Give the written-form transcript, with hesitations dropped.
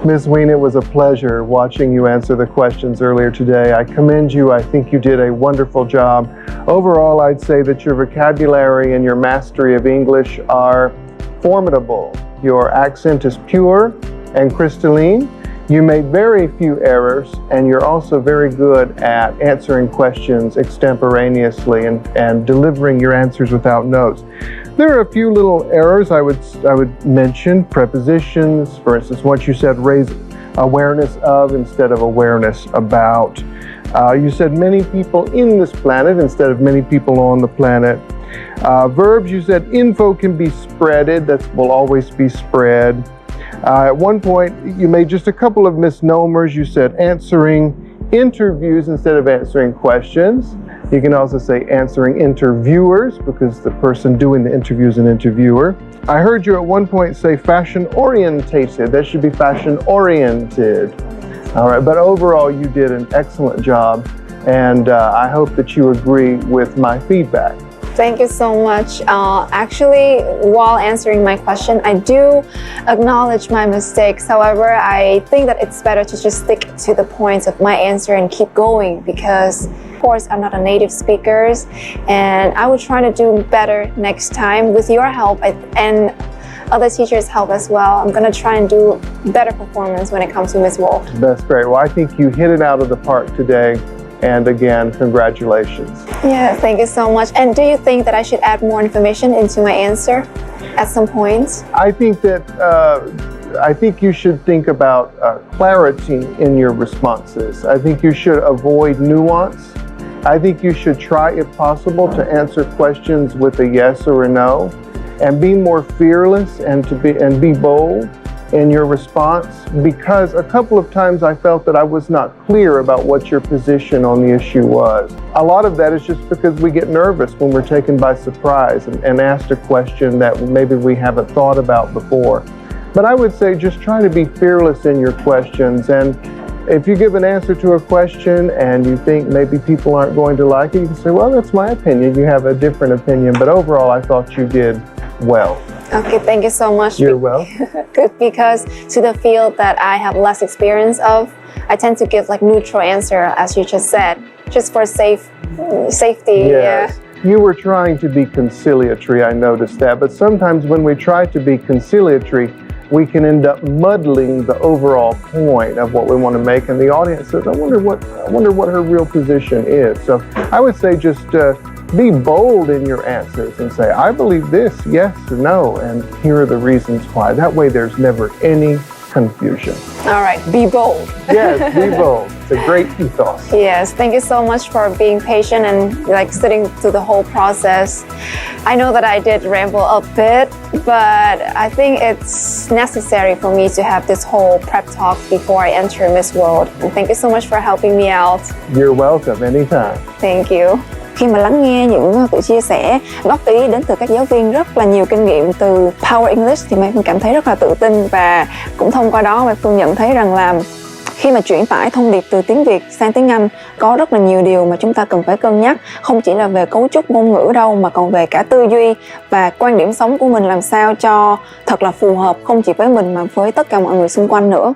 Ms. Huỳnh, it was a pleasure watching you answer the questions earlier today. I commend you. I think you did a wonderful job. Overall, I'd say that your vocabulary and your mastery of English are formidable. Your accent is pure and crystalline. You made very few errors, and you're also very good at answering questions extemporaneously and delivering your answers without notes. There are a few little errors I would mention. Prepositions, for instance, once you said raise awareness of instead of awareness about. You said many people in this planet instead of many people on the planet. Verbs, you said info can be spreaded. That will always be spread. At one point, you made just a couple of misnomers. You said answering interviews instead of answering questions. You can also say answering interviewers because the person doing the interview is an interviewer. I heard you at one point say fashion orientated. That should be fashion oriented. All right, but overall you did an excellent job, and I hope that you agree with my feedback. Thank you so much. Actually, while answering my question, I do acknowledge my mistakes. However, I think that it's better to just stick to the points of my answer and keep going because, of course, I'm not a native speaker, and I will try to do better next time with your help and other teachers' help as well. I'm going to try and do better performance when it comes to Miss World. That's great. Well, I think you hit it out of the park today. And again, congratulations. Yeah, thank you so much. And do you think that I should add more information into my answer at some point? I think you should think about clarity in your responses. I think you should avoid nuance. I think you should try, if possible, to answer questions with a yes or a no, and be more fearless and be bold in your response, because a couple of times I felt that I was not clear about what your position on the issue was. A lot of that is just because we get nervous when we're taken by surprise and asked a question that maybe we haven't thought about before. But I would say just try to be fearless in your questions, and if you give an answer to a question and you think maybe people aren't going to like it, you can say, well, that's my opinion. You have a different opinion, but overall I thought you did well. Okay, thank you so much. You're welcome. Good, because to the field that I have less experience of, I tend to give like neutral answer, as you just said, just for safety. Yes. Yeah. You were trying to be conciliatory, I noticed that, but sometimes when we try to be conciliatory, we can end up muddling the overall point of what we want to make, and the audience says, I wonder what her real position is. So I would say just be bold in your answers and say, I believe this, yes or no, and here are the reasons why. That way there's never any confusion. All right, be bold. Yes, be bold. It's a great ethos. Yes, thank you so much for being patient and like sitting through the whole process. I know that I did ramble a bit, but I think it's necessary for me to have this whole prep talk before I enter Miss World. And thank you so much for helping me out. You're welcome, anytime. Thank you. Khi mà lắng nghe những sự chia sẻ góp ý đến từ các giáo viên rất là nhiều kinh nghiệm từ Power English thì Mai Phương cảm thấy rất là tự tin, và cũng thông qua đó Mai Phương nhận thấy rằng là khi mà chuyển tải thông điệp từ tiếng Việt sang tiếng Anh có rất là nhiều điều mà chúng ta cần phải cân nhắc, không chỉ là về cấu trúc ngôn ngữ đâu mà còn về cả tư duy và quan điểm sống của mình làm sao cho thật là phù hợp không chỉ với mình mà với tất cả mọi người xung quanh nữa.